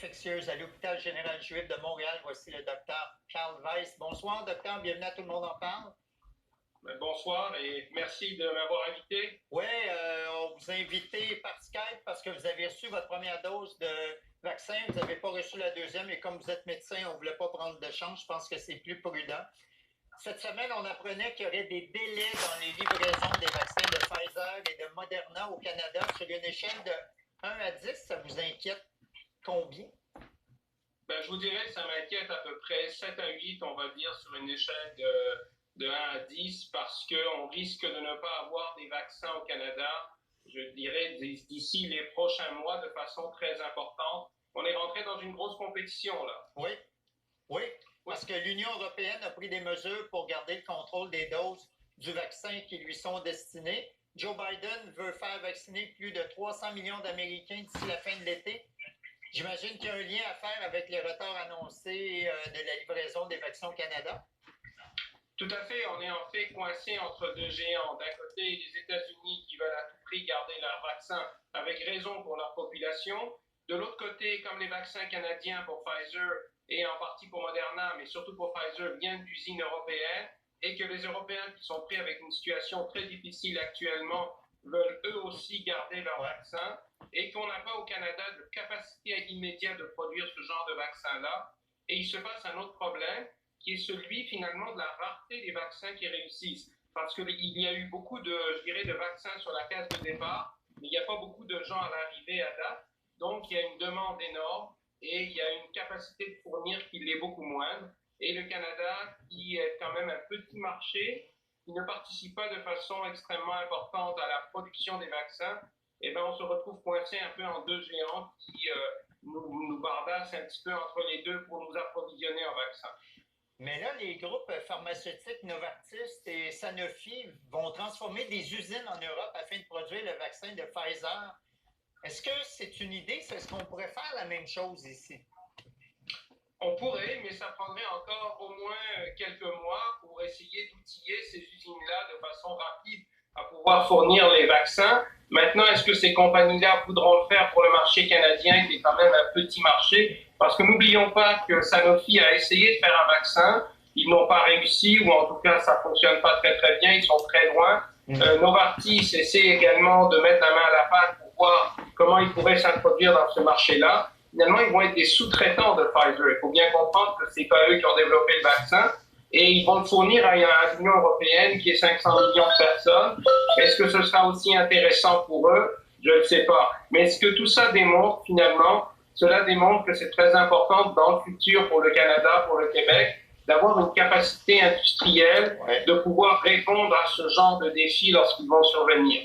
infectieuse à l'hôpital général juif de Montréal. Voici le docteur Carl Weiss. Bonsoir, docteur. Bienvenue à Tout le monde en parle. Bonsoir et merci de m'avoir invité. Oui, on vous a invité par Skype parce que vous avez reçu votre première dose de vaccin. Vous n'avez pas reçu la deuxième et comme vous êtes médecin, on ne voulait pas prendre de chance. Je pense que c'est plus prudent. Cette semaine, on apprenait qu'il y aurait des délais dans les livraisons des vaccins de Pfizer et de Moderna au Canada sur une échelle de 1 à 10. Ça vous inquiète combien? Je vous dirais, ça m'inquiète à peu près 7 à 8, on va dire, sur une échelle de 1 à 10, parce qu'on risque de ne pas avoir des vaccins au Canada, je dirais, d'ici les prochains mois de façon très importante. On est rentré dans une grosse compétition, là. Oui, parce que l'Union européenne a pris des mesures pour garder le contrôle des doses du vaccin qui lui sont destinées. Joe Biden veut faire vacciner plus de 300 millions d'Américains d'ici la fin de l'été. J'imagine qu'il y a un lien à faire avec les retards annoncés de la livraison des vaccins au Canada. Tout à fait. On est en fait coincé entre deux géants. D'un côté, les États-Unis qui veulent à tout prix garder leurs vaccins avec raison pour leur population. De l'autre côté, comme les vaccins canadiens pour Pfizer et en partie pour Moderna, mais surtout pour Pfizer, viennent d'usines européennes et que les Européens qui sont pris avec une situation très difficile actuellement veulent eux aussi garder leurs vaccins et qu'on n'a pas au Canada de capacité immédiate de produire ce genre de vaccin-là. Et il se passe un autre problème qui est celui finalement de la rareté des vaccins qui réussissent. Parce qu'il y a eu beaucoup de vaccins sur la case de départ, mais il n'y a pas beaucoup de gens à l'arrivée à date. Donc, il y a une demande énorme et il y a une capacité de fournir qui l'est beaucoup moindre. Et le Canada, qui est quand même un petit marché, qui ne participe pas de façon extrêmement importante à la production des vaccins, eh bien, on se retrouve coincé un peu en deux géants qui nous bardassent un petit peu entre les deux pour nous approvisionner en vaccins. Mais là, les groupes pharmaceutiques Novartis et Sanofi vont transformer des usines en Europe afin de produire le vaccin de Pfizer. Est-ce que c'est une idée? Est-ce qu'on pourrait faire la même chose ici? On pourrait, mais ça prendrait encore au moins quelques mois pour essayer d'outiller ces usines-là de façon rapide à pouvoir fournir les vaccins. Maintenant, est-ce que ces compagnies-là voudront le faire pour le marché canadien, qui est quand même un petit marché? Parce que n'oublions pas que Sanofi a essayé de faire un vaccin, ils n'ont pas réussi, ou en tout cas, ça ne fonctionne pas très très bien, ils sont très loin. Novartis essaie également de mettre la main à la pâte pour voir comment ils pourraient s'introduire dans ce marché-là. Finalement, ils vont être des sous-traitants de Pfizer. Il faut bien comprendre que ce n'est pas eux qui ont développé le vaccin. Et ils vont le fournir à l'Union européenne qui est 500 millions de personnes. Est-ce que ce sera aussi intéressant pour eux? Je ne sais pas. Mais ce que tout ça démontre, finalement, cela démontre que c'est très important dans le futur pour le Canada, pour le Québec, d'avoir une capacité industrielle de pouvoir répondre à ce genre de défis lorsqu'ils vont survenir.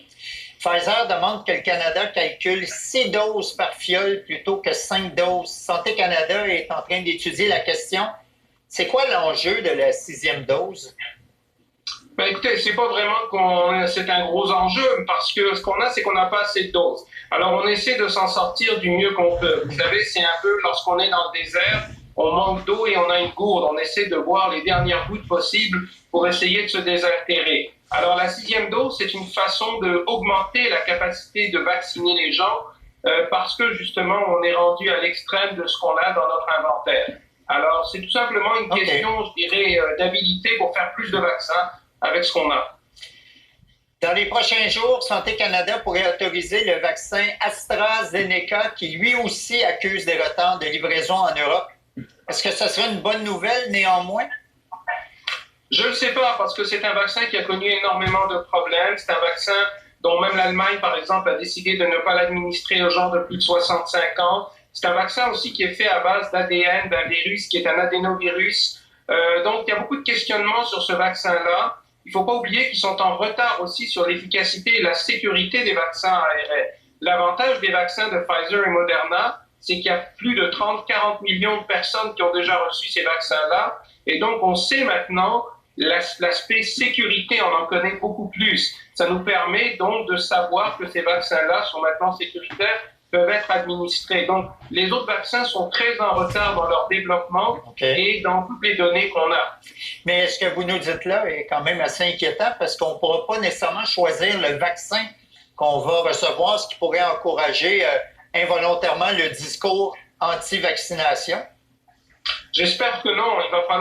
Pfizer demande que le Canada calcule 6 doses par fiole plutôt que 5 doses. Santé Canada est en train d'étudier la question. C'est quoi l'enjeu de la 6e dose? Écoutez, c'est pas vraiment c'est un gros enjeu, parce que ce qu'on a, c'est qu'on n'a pas assez de doses. Alors, on essaie de s'en sortir du mieux qu'on peut. Vous savez, c'est un peu lorsqu'on est dans le désert, on manque d'eau et on a une gourde. On essaie de boire les dernières gouttes possibles pour essayer de se désaltérer. Alors, la 6e dose, c'est une façon d'augmenter la capacité de vacciner les gens parce que, justement, on est rendu à l'extrême de ce qu'on a dans notre inventaire. Alors, c'est tout simplement une question, je dirais, d'habilité pour faire plus de vaccins avec ce qu'on a. Dans les prochains jours, Santé Canada pourrait autoriser le vaccin AstraZeneca qui lui aussi accuse des retards de livraison en Europe. Est-ce que ce serait une bonne nouvelle néanmoins? Je ne sais pas, parce que c'est un vaccin qui a connu énormément de problèmes. C'est un vaccin dont même l'Allemagne, par exemple, a décidé de ne pas l'administrer aux gens de plus de 65 ans. C'est un vaccin aussi qui est fait à base d'ADN d'un virus qui est un adénovirus. Donc, il y a beaucoup de questionnements sur ce vaccin-là. Il ne faut pas oublier qu'ils sont en retard aussi sur l'efficacité et la sécurité des vaccins ARN. L'avantage des vaccins de Pfizer et Moderna, c'est qu'il y a plus de 30-40 millions de personnes qui ont déjà reçu ces vaccins-là. Et donc, on sait maintenant l'aspect sécurité, on en connaît beaucoup plus. Ça nous permet donc de savoir que ces vaccins-là sont maintenant sécuritaires, peuvent être administrés. Donc, les autres vaccins sont très en retard dans leur développement et dans toutes les données qu'on a. Mais ce que vous nous dites là est quand même assez inquiétant parce qu'on ne pourra pas nécessairement choisir le vaccin qu'on va recevoir, ce qui pourrait encourager involontairement le discours anti-vaccination? J'espère que non.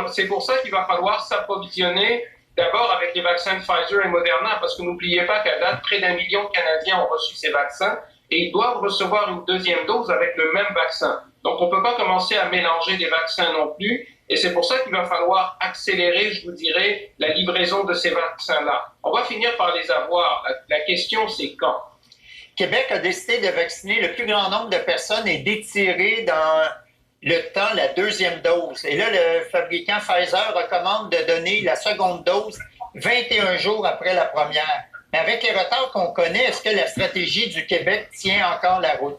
C'est pour ça qu'il va falloir s'approvisionner d'abord avec les vaccins de Pfizer et Moderna, parce que n'oubliez pas qu'à date, près d'1 million de Canadiens ont reçu ces vaccins et ils doivent recevoir une deuxième dose avec le même vaccin. Donc on ne peut pas commencer à mélanger des vaccins non plus. Et c'est pour ça qu'il va falloir accélérer, je vous dirais, la livraison de ces vaccins-là. On va finir par les avoir. La question, c'est quand? Québec a décidé de vacciner le plus grand nombre de personnes et d'étirer dans le temps la deuxième dose. Et là, le fabricant Pfizer recommande de donner la seconde dose 21 jours après la première. Mais avec les retards qu'on connaît, est-ce que la stratégie du Québec tient encore la route?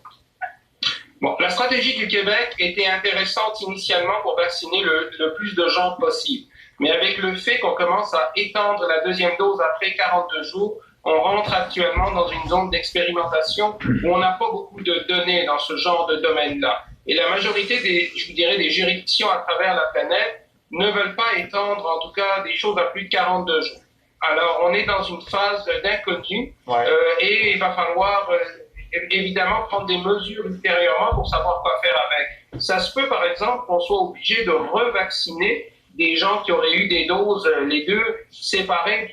Bon, la stratégie du Québec était intéressante initialement pour vacciner le plus de gens possible. Mais avec le fait qu'on commence à étendre la deuxième dose après 42 jours, on rentre actuellement dans une zone d'expérimentation où on n'a pas beaucoup de données dans ce genre de domaine-là. Et la majorité des juridictions à travers la planète ne veulent pas étendre, en tout cas, des choses à plus de 42 jours. Alors, on est dans une phase d'inconnu et il va falloir évidemment prendre des mesures ultérieurement pour savoir quoi faire avec. Ça se peut, par exemple, qu'on soit obligé de revacciner des gens qui auraient eu des doses, les deux, séparées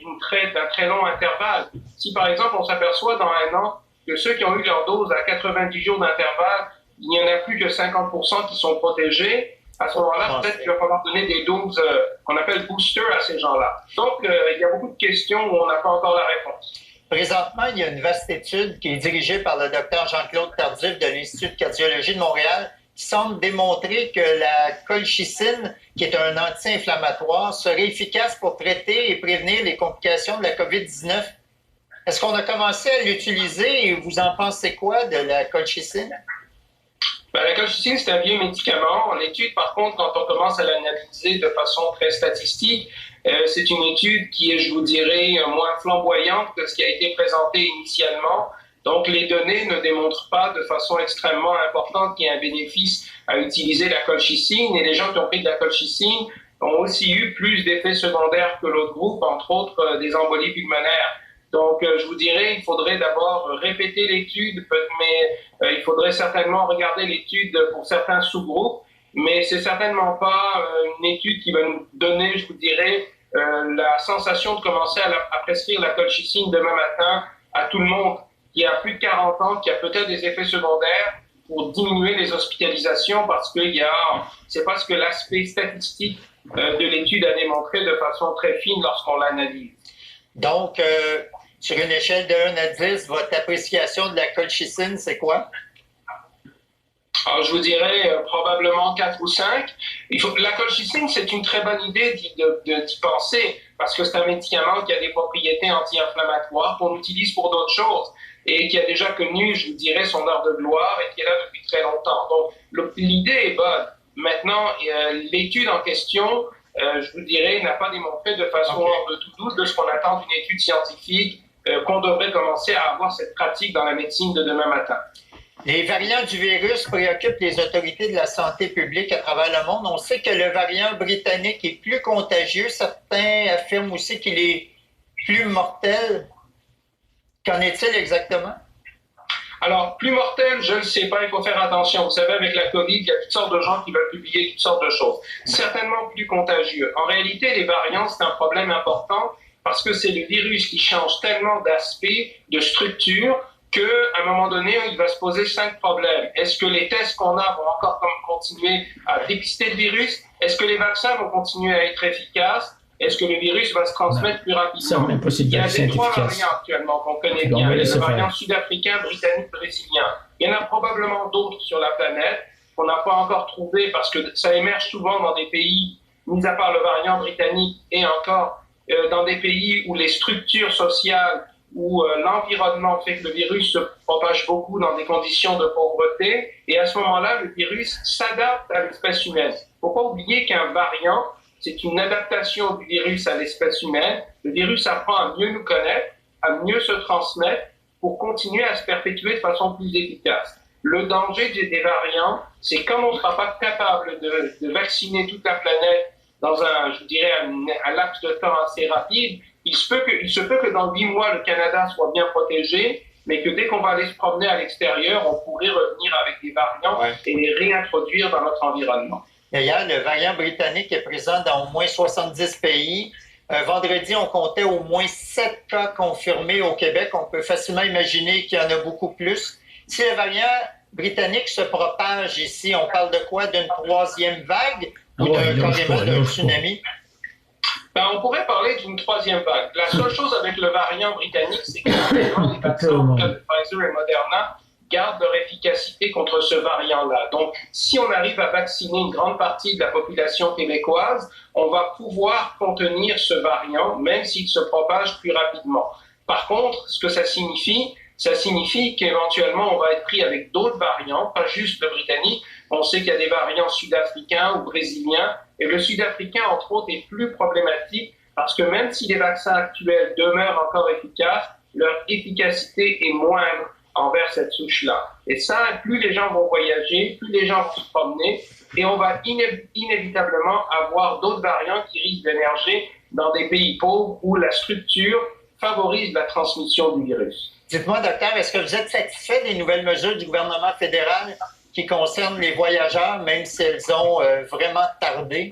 d'un très long intervalle. Si, par exemple, on s'aperçoit dans un an que ceux qui ont eu leur dose à 90 jours d'intervalle, il n'y en a plus que 50% qui sont protégés, à ce moment-là, peut-être qu'il va falloir donner des doses qu'on appelle boosters à ces gens-là. Donc, il y a beaucoup de questions où on n'a pas encore la réponse. Présentement, il y a une vaste étude qui est dirigée par le docteur Jean-Claude Tardif de l'Institut de cardiologie de Montréal qui semble démontrer que la colchicine, qui est un anti-inflammatoire, serait efficace pour traiter et prévenir les complications de la COVID-19. Est-ce qu'on a commencé à l'utiliser et vous en pensez quoi de la colchicine? La colchicine, c'est un vieux médicament. L'étude, par contre, quand on commence à l'analyser de façon très statistique, c'est une étude qui est, je vous dirais, moins flamboyante que ce qui a été présenté initialement. Donc, les données ne démontrent pas de façon extrêmement importante qu'il y a un bénéfice à utiliser la colchicine. Et les gens qui ont pris de la colchicine ont aussi eu plus d'effets secondaires que l'autre groupe, entre autres des embolies pulmonaires. Donc, je vous dirais, il faudrait d'abord répéter l'étude, mais il faudrait certainement regarder l'étude pour certains sous-groupes, mais c'est certainement pas une étude qui va nous donner, je vous dirais, la sensation de commencer à prescrire la colchicine demain matin à tout le monde qui a plus de 40 ans, qui a peut-être des effets secondaires pour diminuer les hospitalisations parce que c'est pas ce que l'aspect statistique de l'étude a démontré de façon très fine lorsqu'on l'analyse. Donc, sur une échelle de 1 à 10, votre appréciation de la colchicine, c'est quoi? Alors, je vous dirais probablement 4 ou 5. La colchicine, c'est une très bonne idée d'y penser parce que c'est un médicament qui a des propriétés anti-inflammatoires qu'on utilise pour d'autres choses et qui a déjà connu, je vous dirais, son heure de gloire et qui est là depuis très longtemps. Donc, l'idée est bonne. Maintenant, l'étude en question, je vous dirais, n'a pas démontré de façon hors de tout doute de ce qu'on attend d'une étude scientifique qu'on devrait commencer à avoir cette pratique dans la médecine de demain matin. Les variants du virus préoccupent les autorités de la santé publique à travers le monde. On sait que le variant britannique est plus contagieux. Certains affirment aussi qu'il est plus mortel. Qu'en est-il exactement? Alors, plus mortel, je ne sais pas, il faut faire attention. Vous savez, avec la COVID, il y a toutes sortes de gens qui veulent publier toutes sortes de choses. Certainement plus contagieux. En réalité, les variants, c'est un problème important parce que c'est le virus qui change tellement d'aspect, de structure, qu'à un moment donné, il va se poser 5 problèmes. Est-ce que les tests qu'on a vont encore continuer à dépister le virus? Est-ce que les vaccins vont continuer à être efficaces? Est-ce que le virus va se transmettre plus rapidement? Il y a des 3 variants actuellement qu'on connaît bien. Il y a le variant sud-africain, britannique, brésilien. Il y en a probablement d'autres sur la planète qu'on n'a pas encore trouvé parce que ça émerge souvent dans des pays, mis à part le variant britannique, et encore dans des pays où les structures sociales où l'environnement fait que le virus se propage beaucoup dans des conditions de pauvreté. Et à ce moment-là, le virus s'adapte à l'espèce humaine. Il ne faut pas oublier qu'un variant, c'est une adaptation du virus à l'espèce humaine. Le virus apprend à mieux nous connaître, à mieux se transmettre pour continuer à se perpétuer de façon plus efficace. Le danger des variants, c'est comme on ne sera pas capable de vacciner toute la planète dans un laps de temps assez rapide, il se peut que dans 8 mois, le Canada soit bien protégé, mais que dès qu'on va aller se promener à l'extérieur, on pourrait revenir avec des variants et les réintroduire dans notre environnement. D'ailleurs, le variant britannique est présent dans au moins 70 pays. Vendredi, on comptait au moins 7 cas confirmés au Québec. On peut facilement imaginer qu'il y en a beaucoup plus. Si le variant britannique se propage ici, on parle de quoi? D'une troisième vague ou carrément d'un tsunami? Ben, on pourrait parler d'une troisième vague. La seule chose avec le variant britannique, c'est que les vaccins de Pfizer et Moderna gardent leur efficacité contre ce variant-là. Donc, si on arrive à vacciner une grande partie de la population québécoise, on va pouvoir contenir ce variant, même s'il se propage plus rapidement. Par contre, ce que ça signifie qu'éventuellement, on va être pris avec d'autres variants, pas juste le britannique. On sait qu'il y a des variants sud-africains ou brésiliens. Et le sud-africain, entre autres, est plus problématique parce que même si les vaccins actuels demeurent encore efficaces, leur efficacité est moindre envers cette souche-là. Et ça, plus les gens vont voyager, plus les gens vont se promener, et on va inévitablement avoir d'autres variants qui risquent d'émerger dans des pays pauvres où la structure favorise la transmission du virus. Dites-moi, docteur, est-ce que vous êtes satisfait des nouvelles mesures du gouvernement fédéral qui concernent les voyageurs, même si elles ont vraiment tardé?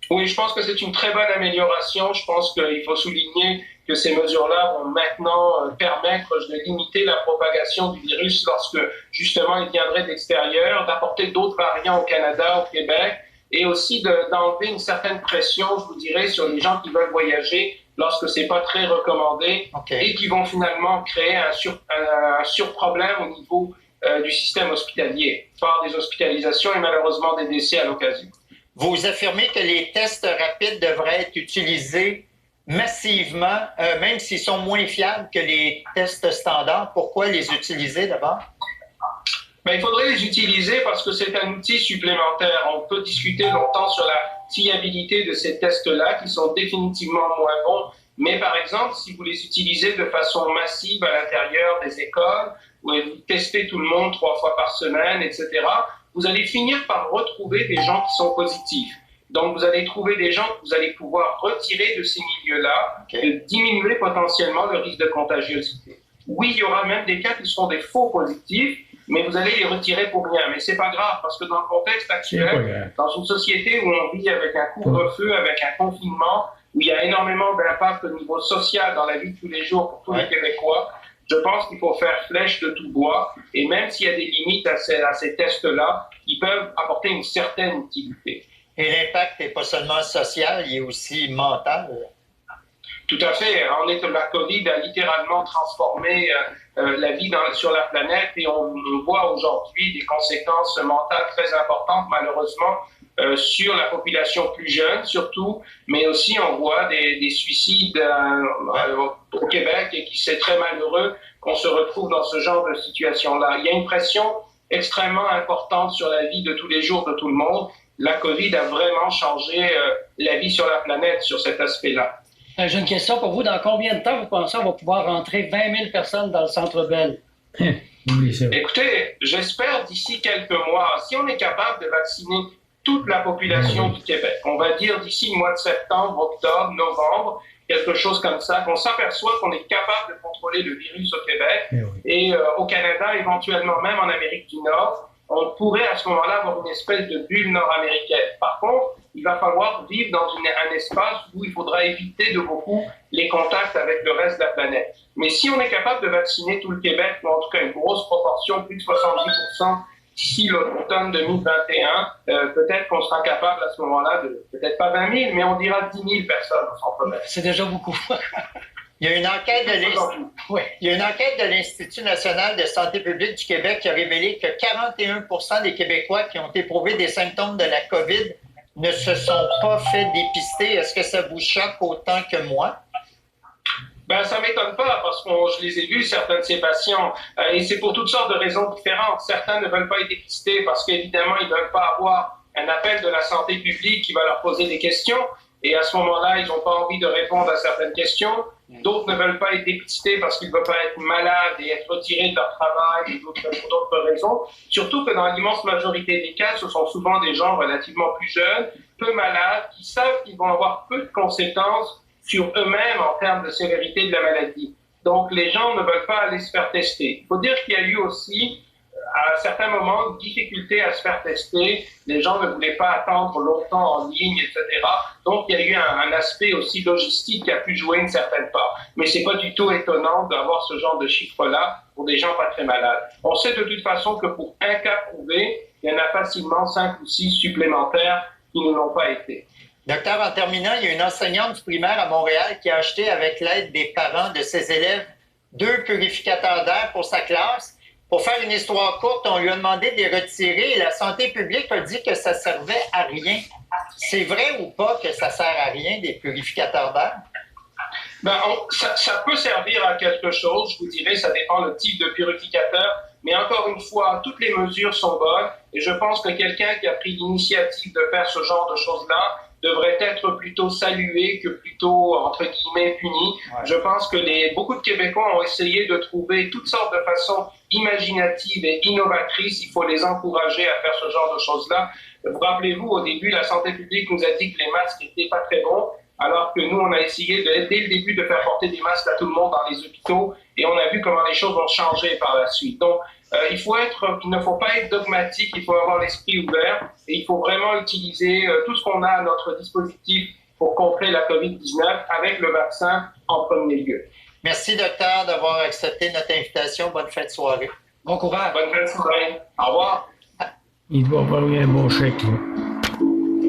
Oui, je pense que c'est une très bonne amélioration. Je pense qu'il faut souligner que ces mesures-là vont maintenant permettre de limiter la propagation du virus lorsque, justement, il viendrait de l'extérieur, d'apporter d'autres variants au Canada, au Québec, et aussi d'enlever une certaine pression, je vous dirais, sur les gens qui veulent voyager lorsque ce n'est pas très recommandé, et qui vont finalement créer un surproblème au niveau du système hospitalier, par des hospitalisations et malheureusement des décès à l'occasion. Vous affirmez que les tests rapides devraient être utilisés massivement, même s'ils sont moins fiables que les tests standards. Pourquoi les utiliser d'abord? Ben, il faudrait les utiliser parce que c'est un outil supplémentaire. On peut discuter longtemps sur la fiabilité de ces tests-là qui sont définitivement moins bons. Mais par exemple, si vous les utilisez de façon massive à l'intérieur des écoles, où vous testez tout le monde 3 fois par semaine, etc., vous allez finir par retrouver des gens qui sont positifs. Donc, vous allez trouver des gens que vous allez pouvoir retirer de ces milieux-là et diminuer potentiellement le risque de contagiosité. Oui, il y aura même des cas qui seront des faux positifs, mais vous allez les retirer pour rien. Mais c'est pas grave, parce que dans le contexte actuel, dans une société où on vit avec un couvre-feu, avec un confinement, où il y a énormément d'impact au niveau social dans la vie de tous les jours pour tous les Québécois, je pense qu'il faut faire flèche de tout bois, et même s'il y a des limites à ces tests-là, ils peuvent apporter une certaine utilité. Et l'impact n'est pas seulement social, il est aussi mental. Tout à fait. La COVID a littéralement transformé la vie sur la planète, et on voit aujourd'hui des conséquences mentales très importantes, malheureusement, sur la population plus jeune surtout, mais aussi on voit des suicides au Québec, et qui c'est très malheureux qu'on se retrouve dans ce genre de situation-là. Il y a une pression extrêmement importante sur la vie de tous les jours de tout le monde. La COVID a vraiment changé la vie sur la planète sur cet aspect-là. J'ai une question pour vous. Dans combien de temps vous pensez qu'on va pouvoir rentrer 20 000 personnes dans le Centre Bell? Écoutez, j'espère d'ici quelques mois, si on est capable de vacciner toute la population du Québec, on va dire d'ici le mois de septembre, octobre, novembre, quelque chose comme ça, qu'on s'aperçoit qu'on est capable de contrôler le virus au Québec et au Canada, éventuellement même en Amérique du Nord, on pourrait à ce moment-là avoir une espèce de bulle nord-américaine. Par contre, il va falloir vivre dans un espace où il faudra éviter de beaucoup les contacts avec le reste de la planète. Mais si on est capable de vacciner tout le Québec, ou en tout cas une grosse proportion, plus de 70% d'ici l'automne 2021, peut-être qu'on sera capable à ce moment-là de, peut-être pas 20 000, mais on dira 10 000 personnes au Centre Bell. C'est déjà beaucoup. Il y a une enquête de l'Institut national de santé publique du Québec qui a révélé que 41% des Québécois qui ont éprouvé des symptômes de la COVID ne se sont pas fait dépister. Est-ce que ça vous choque autant que moi? Ben, ça ne m'étonne pas parce que je les ai vus, certains de ces patients, et c'est pour toutes sortes de raisons différentes. Certains ne veulent pas être dépistés parce qu'évidemment, ils ne veulent pas avoir un appel de la santé publique qui va leur poser des questions, et à ce moment-là, ils n'ont pas envie de répondre à certaines questions. D'autres ne veulent pas être dépistés parce qu'ils ne veulent pas être malades et être retirés de leur travail et pour d'autres raisons. Surtout que dans l'immense majorité des cas, ce sont souvent des gens relativement plus jeunes, peu malades, qui savent qu'ils vont avoir peu de conséquences sur eux-mêmes en termes de sévérité de la maladie. Donc, les gens ne veulent pas aller se faire tester. Il faut dire qu'il y a eu aussi, à certains moments, une difficulté à se faire tester. Les gens ne voulaient pas attendre longtemps en ligne, etc. Donc, il y a eu un aspect aussi logistique qui a pu jouer une certaine part. Mais ce n'est pas du tout étonnant d'avoir ce genre de chiffre-là pour des gens pas très malades. On sait de toute façon que pour un cas prouvé, il y en a facilement 5 ou 6 supplémentaires qui ne l'ont pas été. Docteur, en terminant, il y a une enseignante du primaire à Montréal qui a acheté avec l'aide des parents de ses élèves 2 purificateurs d'air pour sa classe. Pour faire une histoire courte, on lui a demandé de les retirer et la santé publique a dit que ça servait à rien. C'est vrai ou pas que ça sert à rien, des purificateurs d'air? Ça peut servir à quelque chose, je vous dirais, ça dépend le type de purificateur. Mais encore une fois, toutes les mesures sont bonnes et je pense que quelqu'un qui a pris l'initiative de faire ce genre de choses-là devrait être plutôt salué que plutôt, entre guillemets, puni. Ouais. Je pense que beaucoup de Québécois ont essayé de trouver toutes sortes de façons imaginatives et innovatrices. Il faut les encourager à faire ce genre de choses-là. Vous rappelez-vous, au début, la santé publique nous a dit que les masques n'étaient pas très bons, alors que nous, on a essayé dès le début de faire porter des masques à tout le monde dans les hôpitaux et on a vu comment les choses ont changé par la suite. Donc, il ne faut pas être dogmatique, il faut avoir l'esprit ouvert et il faut vraiment utiliser tout ce qu'on a à notre dispositif pour contrer la COVID-19 avec le vaccin en premier lieu. Merci, docteur, d'avoir accepté notre invitation. Bonne fin de soirée. Bon courage. Bonne fin de soirée. Au revoir. Il doit avoir eu un bon chèque.